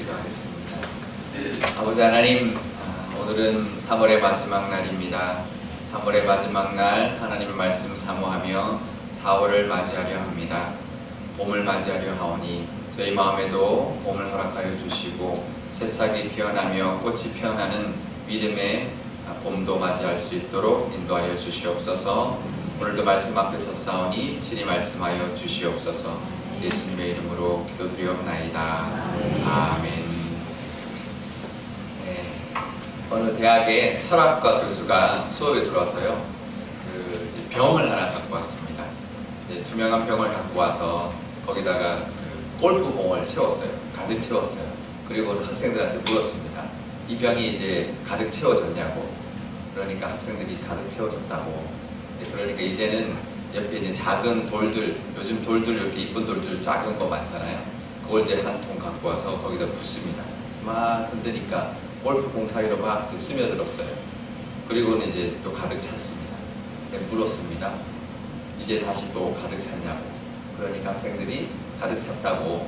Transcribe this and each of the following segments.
기도하겠습니다. 아버지 하나님, 오늘은 3월의 마지막 날입니다. 3월의 마지막 날 하나님의 말씀 사모하며 4월을 맞이하려 합니다. 봄을 맞이하려 하오니 저희 마음에도 봄을 허락하여 주시고 새싹이 피어나며 꽃이 피어나는 믿음의 봄도 맞이할 수 있도록 인도하여 주시옵소서. 오늘도 말씀 앞에 섰사오니 친히 말씀하여 주시옵소서. 예수님의 이름으로 기도드리옵나이다. 아멘. 네. 어느 대학의 철학과 교수가 수업에 들어와서요, 병을 하나 갖고 왔습니다. 투명한 병을 갖고 와서 거기다가 골프공을 채웠어요. 가득 채웠어요. 그리고 학생들한테 물었습니다. 이 병이 이제 가득 채워졌냐고. 그러니까 학생들이 가득 채워졌다고. 그러니까 이제는 옆에 이제 작은 돌들, 요즘 돌들 이렇게 이쁜 돌들 작은 거 많잖아요. 그걸 이제 한 통 갖고 와서 거기다 붓습니다. 막 흔드니까 골프공 사이로 막 스며들었어요. 그리고는 이제 또 가득 찼습니다. 물었습니다. 이제 다시 또 가득 찼냐고. 그러니까 학생들이 가득 찼다고.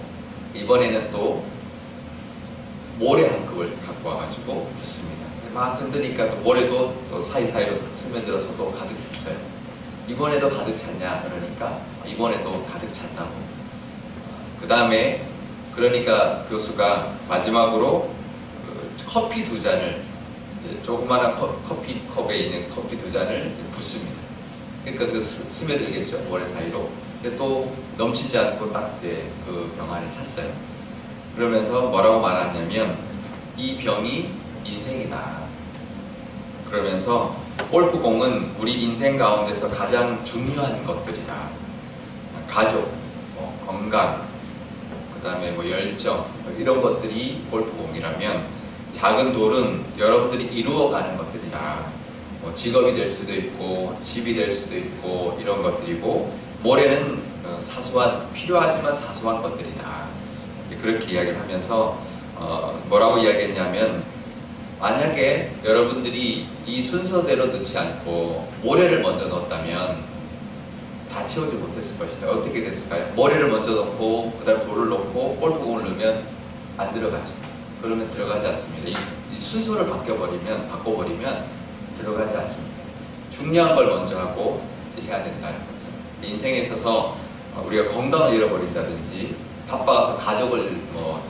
이번에는 또 모래 한 컵을 갖고 와가지고 붓습니다. 막 흔드니까 또 모래도 또 사이사이로 스며들어서 또 가득 찼어요. 이번에도 가득 찼냐? 그러니까 이번에도 가득 찼다고. 그 다음에 그러니까 교수가 마지막으로 커피 두 잔을, 조그마한 커피컵에 있는 커피 두 잔을 붓습니다. 그러니까 그 스며들겠죠, 모래 사이로. 근데 또 넘치지 않고 딱 이제 그 병 안에 찼어요. 그러면서 뭐라고 말하냐면 이 병이 인생이다. 그러면서 골프공은 우리 인생 가운데서 가장 중요한 것들이다. 가족, 건강, 그 다음에 열정, 이런 것들이 골프공이라면 작은 돌은 여러분들이 이루어가는 것들이다. 직업이 될 수도 있고 집이 될 수도 있고 이런 것들이고, 모래는 사소한, 필요하지만 사소한 것들이다. 그렇게 이야기를 하면서 뭐라고 이야기했냐면, 만약에 여러분들이 이 순서대로 넣지 않고 모래를 먼저 넣었다면 다 채우지 못했을 것이다. 어떻게 됐을까요? 모래를 먼저 넣고 그 다음에 돌을 넣고 골프공을 넣으면 안 들어가죠. 그러면 들어가지 않습니다. 이 순서를 바꿔버리면 들어가지 않습니다. 중요한 걸 먼저 하고 이제 해야 된다는 거죠. 인생에 있어서 우리가 건강을 잃어버린다든지 바빠서 가족을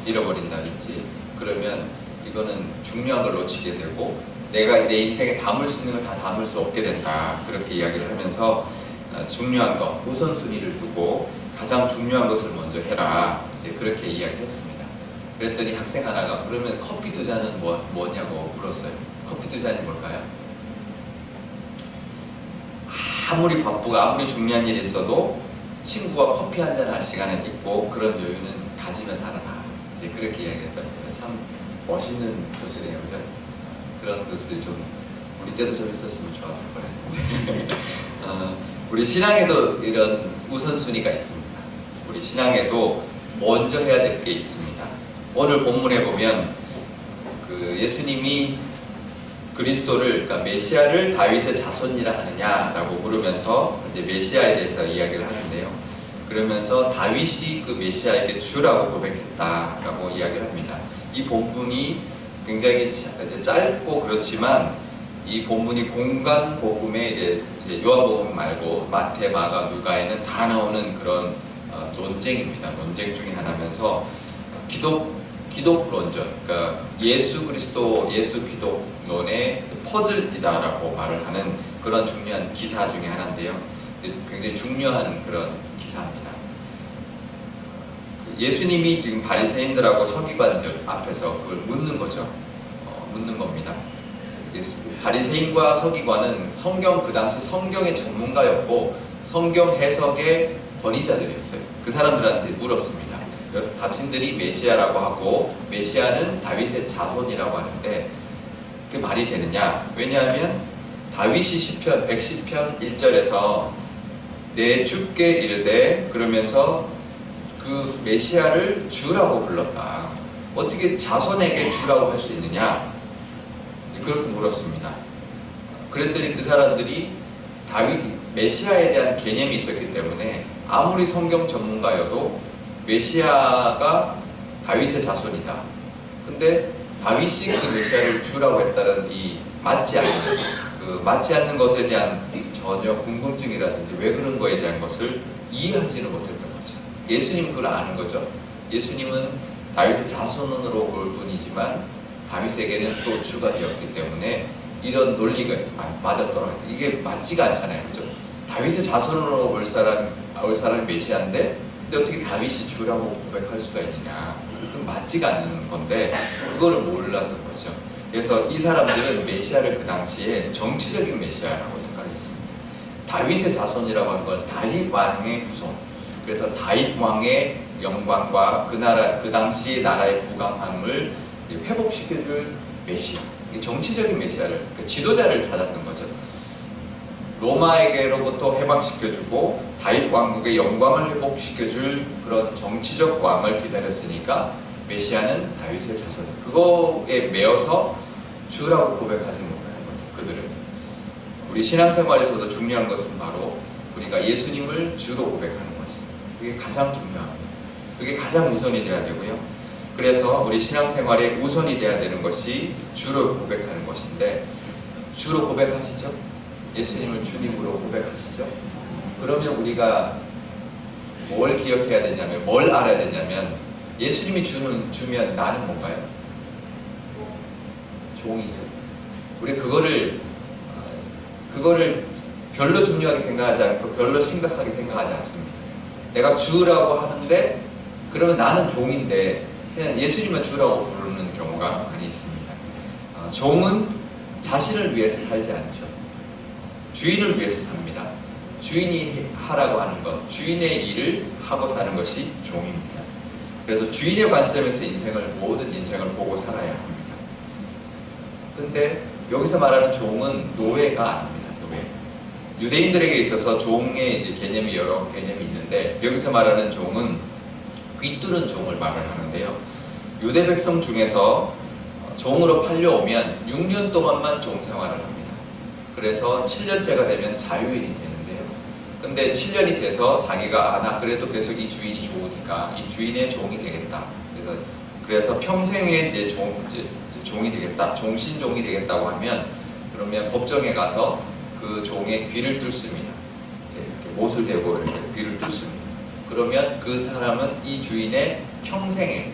잃어버린다든지 그러면 이거는 중요한 걸 놓치게 되고 내가 내 인생에 담을 수 있는 걸 다 담을 수 없게 된다. 그렇게 이야기를 하면서 중요한 것, 우선순위를 두고 가장 중요한 것을 먼저 해라. 이제 그렇게 이야기를 했습니다. 그랬더니 학생 하나가 그러면 커피 두 잔은 뭐냐고 물었어요. 커피 두 잔이 뭘까요? 아무리 바쁘고 아무리 중요한 일이 있어도 친구와 커피 한 잔 할 시간은 있고 그런 여유는 가지며 살아라. 이제 그렇게 이야기했답니다. 참 멋있는 교수네요, 그죠? 그런 교수들이 좀 우리 때도 좀 있었으면 좋았을 뻔했는데 우리 신앙에도 이런 우선순위가 있습니다. 우리 신앙에도 먼저 해야 될 게 있습니다. 오늘 본문에 보면 예수님이 그리스도를, 그러니까 메시아를 다윗의 자손이라 하느냐라고 물으면서 이제 메시아에 대해서 이야기를 하는데요. 그러면서 다윗이 그 메시아에게 주라고 고백했다라고 이야기를 합니다. 이 본문이 굉장히 짧고 그렇지만 이 본문이 공간 복음에 이제 요한복음 말고 마태, 마가, 누가에는 다 나오는 그런 논쟁입니다. 논쟁 중에 하나면서 기독론전, 그러니까 예수 그리스도, 예수 기독론의 퍼즐이다라고 말을 하는 그런 중요한 기사 중에 하나인데요. 굉장히 중요한 그런 기사입니다. 예수님이 지금 바리새인들하고 서기관들 앞에서 그걸 묻는 거죠. 묻는 겁니다. 바리새인과 서기관은 그 당시 성경의 전문가였고 성경 해석의 권위자들이었어요. 그 사람들한테 물었습니다. 당신들이 메시아라고 하고 메시아는 다윗의 자손이라고 하는데 그게 말이 되느냐? 왜냐하면 다윗이 시편 110편 1절에서 내 주께 이르되, 그러면서 그 메시아를 주라고 불렀다. 어떻게 자손에게 주라고 할 수 있느냐? 그렇게 물었습니다. 그랬더니 그 사람들이 메시아에 대한 개념이 있었기 때문에 아무리 성경 전문가여도 메시아가 다윗의 자손이다. 근데 다윗이 그 메시아를 주라고 했다는 이 맞지 않는 것에 대한 전혀 궁금증이라든지 왜 그런 거에 대한 것을 이해하지는 못했던 거죠. 예수님은 그걸 아는 거죠. 예수님은 다윗의 자손으로 올 뿐이지만 다윗에게는 또 주가 되었기 때문에 이런 논리가 맞았더라고요. 이게 맞지가 않잖아요. 그죠? 다윗의 자손으로 올 사람이 메시아인데 근데 어떻게 다윗이 주라고 고백할 수가 있느냐. 그건 맞지가 않는 건데 그거를 몰랐던 거죠. 그래서 이 사람들은 메시아를 그 당시에 정치적인 메시아라고 생각했습니다. 다윗의 자손이라고 하는 건 다윗 왕의 후손. 그래서 다윗 왕의 영광과 그 당시 나라의 부강함을 회복시켜줄 메시아. 정치적인 메시아를, 지도자를 찾았던 거죠. 로마에게로부터 해방시켜주고 다윗 왕국의 영광을 회복시켜줄 그런 정치적 왕을 기다렸으니까 메시아는 다윗의 자손. 그거에 매여서 주라고 고백하지 못하는 거죠. 그들은. 우리 신앙생활에서도 중요한 것은 바로 우리가 예수님을 주로 고백하는 거죠. 그게 가장 중요합니다. 그게 가장 우선이 돼야 되고요. 그래서 우리 신앙생활에 우선이 돼야 되는 것이 주로 고백하는 것인데 주로 고백하시죠? 예수님을 주님으로 고백하시죠? 그러면 우리가 뭘 기억해야 되냐면 뭘 알아야 되냐면 예수님이 주면 나는 뭔가요? 종이죠. 우리 그거를 별로 중요하게 생각하지 않고 별로 심각하게 생각하지 않습니다. 내가 주라고 하는데 그러면 나는 종인데 그냥 예수님만 주라고 부르는 경우가 많이 있습니다. 종은 자신을 위해서 살지 않죠. 주인을 위해서 삽니다. 주인이 하라고 하는 것, 주인의 일을 하고 사는 것이 종입니다. 그래서 주인의 관점에서 모든 인생을 보고 살아야 합니다. 근데 여기서 말하는 종은 노예가 아닙니다. 노예. 유대인들에게 있어서 종의 이제 개념이 여러 개념이 있는데 여기서 말하는 종은 귀뚫은 종을 말을 하는데요. 유대 백성 중에서 종으로 팔려오면 6년 동안만 종 생활을 합니다. 그래서 7년째가 되면 자유인이 되는데요. 근데 7년이 돼서 자기가 나 그래도 계속 이 주인이 좋으니까 이 주인의 종이 되겠다. 그래서 평생의 이제 종이 되겠다. 종신종이 되겠다고 하면 그러면 법정에 가서 그 종의 귀를 뚫습니다. 이렇게 못을 대고 이렇게 귀를 뚫습니다. 그러면 그 사람은 이 주인의 평생의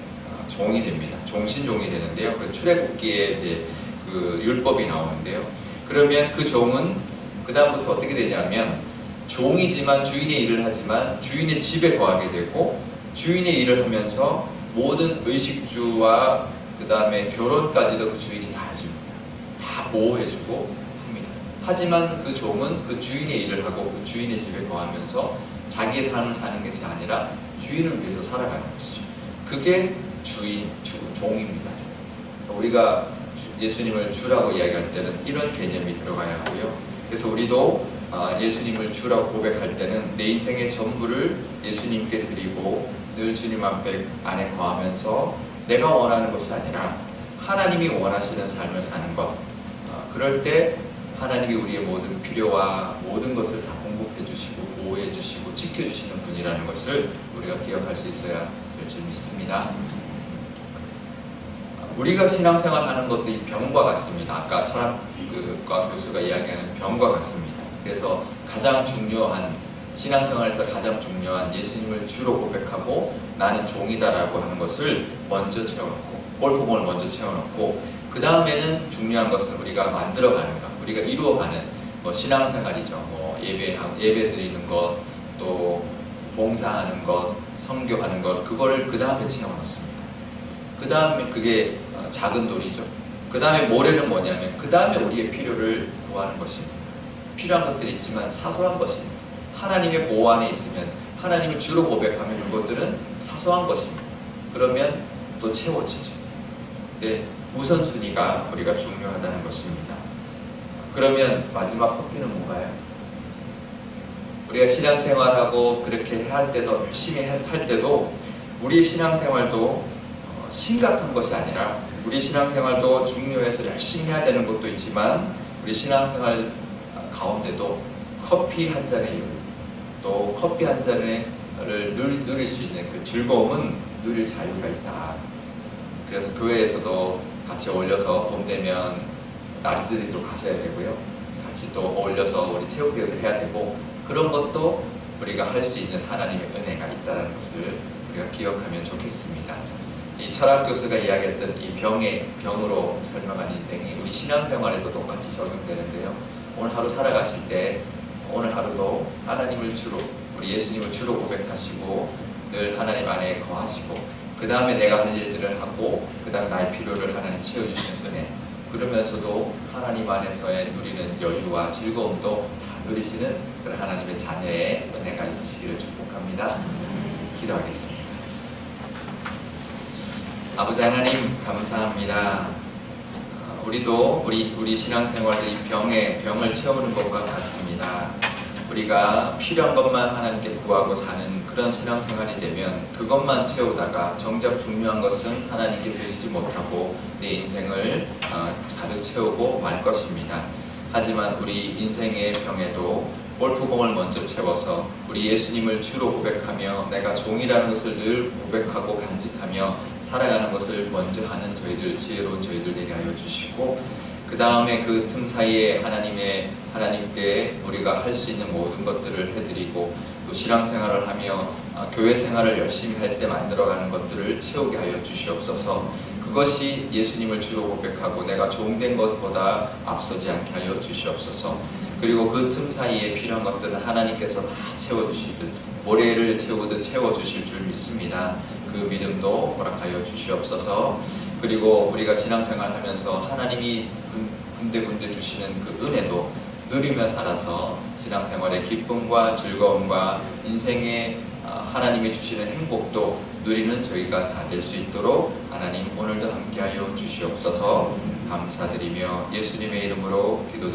종이 됩니다. 종신종이 되는데요. 그 출애굽기에 이제 그 율법이 나오는데요. 그러면 그 종은 그 다음부터 어떻게 되냐면 종이지만 주인의 일을 하지만 주인의 집에 거하게 되고 주인의 일을 하면서 모든 의식주와 그 다음에 결혼까지도 그 주인이 다 해줍니다. 다 보호해주고 합니다. 하지만 그 종은 그 주인의 일을 하고 그 주인의 집에 거하면서 자기의 삶을 사는 것이 아니라 주인을 위해서 살아가는 것이죠. 그게 종입니다. 우리가 예수님을 주라고 이야기할 때는 이런 개념이 들어가야 하고요. 그래서 우리도 예수님을 주라고 고백할 때는 내 인생의 전부를 예수님께 드리고 늘 주님 안에 거하면서 내가 원하는 것이 아니라 하나님이 원하시는 삶을 사는 것. 그럴 때 하나님이 우리의 모든 필요와 모든 것을 다 공급해 주시고 보호해 주시고 지켜 주시는 분이라는 것을 우리가 기억할 수 있어야 될 줄 믿습니다. 우리가 신앙생활 하는 것도 이 병과 같습니다. 아까 철학과 교수가 이야기하는 병과 같습니다. 그래서 가장 중요한 신앙생활에서 가장 중요한 예수님을 주로 고백하고 나는 종이다라고 하는 것을 먼저 채워놓고 골프공을 먼저 채워놓고 그 다음에는 중요한 것은 우리가 만들어가는 것, 우리가 이루어가는 신앙생활이죠. 예배 드리는 것, 또 봉사하는 것, 선교하는 것, 그걸 그 다음에 채워놓습니다. 그 다음에 그게 작은 돈이죠. 그 다음에 모래는 뭐냐면 그 다음에 우리의 필요를 구하는 것입니다. 필요한 것들이 있지만 사소한 것입니다. 하나님의 보호 안에 있으면 하나님을 주로 고백하면 그것들은 사소한 것입니다. 그러면 또 채워지죠. 네, 우선순위가 우리가 중요하다는 것입니다. 그러면 마지막 커피는 뭔가요? 우리가 신앙생활하고 그렇게 할 때도 열심히 할 때도 우리의 신앙생활도 심각한 것이 아니라 우리 신앙생활도 중요해서 열심히 해야 되는 것도 있지만 우리 신앙생활 가운데도 커피 한 잔의 여유, 또 커피 한 잔을 누릴 수 있는 그 즐거움은 누릴 자유가 있다. 그래서 교회에서도 같이 어울려서 봄 되면 나리들도 가셔야 되고요. 같이 또 어울려서 우리 체육대회를 해야 되고, 그런 것도 우리가 할 수 있는 하나님의 은혜가 있다는 것을 우리가 기억하면 좋겠습니다. 이 철학 교수가 이야기했던 이 병으로 설명한 인생이 우리 신앙생활에도 똑같이 적용되는데요. 오늘 하루 살아가실 때 오늘 하루도 하나님을 주로, 우리 예수님을 주로 고백하시고 늘 하나님 안에 거하시고, 그 다음에 내가 할 일들을 하고, 그 다음 나의 필요를 하나님 채워주시는 은혜, 그러면서도 하나님 안에서의 누리는 여유와 즐거움도 다 누리시는 그런 하나님의 자녀의 은혜가 있으시기를 축복합니다. 기도하겠습니다. 아버지 하나님 감사합니다. 우리도 우리 신앙생활도 이 병을 채우는 것과 같습니다. 우리가 필요한 것만 하나님께 구하고 사는 그런 신앙생활이 되면 그것만 채우다가 정작 중요한 것은 하나님께 드리지 못하고 내 인생을 가득 채우고 말 것입니다. 하지만 우리 인생의 병에도 골프공을 먼저 채워서 우리 예수님을 주로 고백하며 내가 종이라는 것을 늘 고백하고 간직하며 살아가는 것을 먼저 하는 저희들, 지혜로운 저희들 되게 하여 주시고, 그 다음에 그 틈 사이에 하나님께 우리가 할 수 있는 모든 것들을 해드리고, 또 신앙생활을 하며 교회 생활을 열심히 할 때 만들어가는 것들을 채우게 하여 주시옵소서. 그것이 예수님을 주로 고백하고 내가 종된 것보다 앞서지 않게 하여 주시옵소서. 그리고 그 틈 사이에 필요한 것들은 하나님께서 다 채워주시듯 모래를 채우듯 채워주실 줄 믿습니다. 그 믿음도 허락하여 주시옵소서. 그리고 우리가 신앙생활 하면서 하나님이 군데군데 주시는 그 은혜도 누리며 살아서 신앙생활의 기쁨과 즐거움과 인생의 하나님이 주시는 행복도 누리는 저희가 다 될 수 있도록 하나님 오늘도 함께하여 주시옵소서. 감사드리며 예수님의 이름으로 기도드립니다.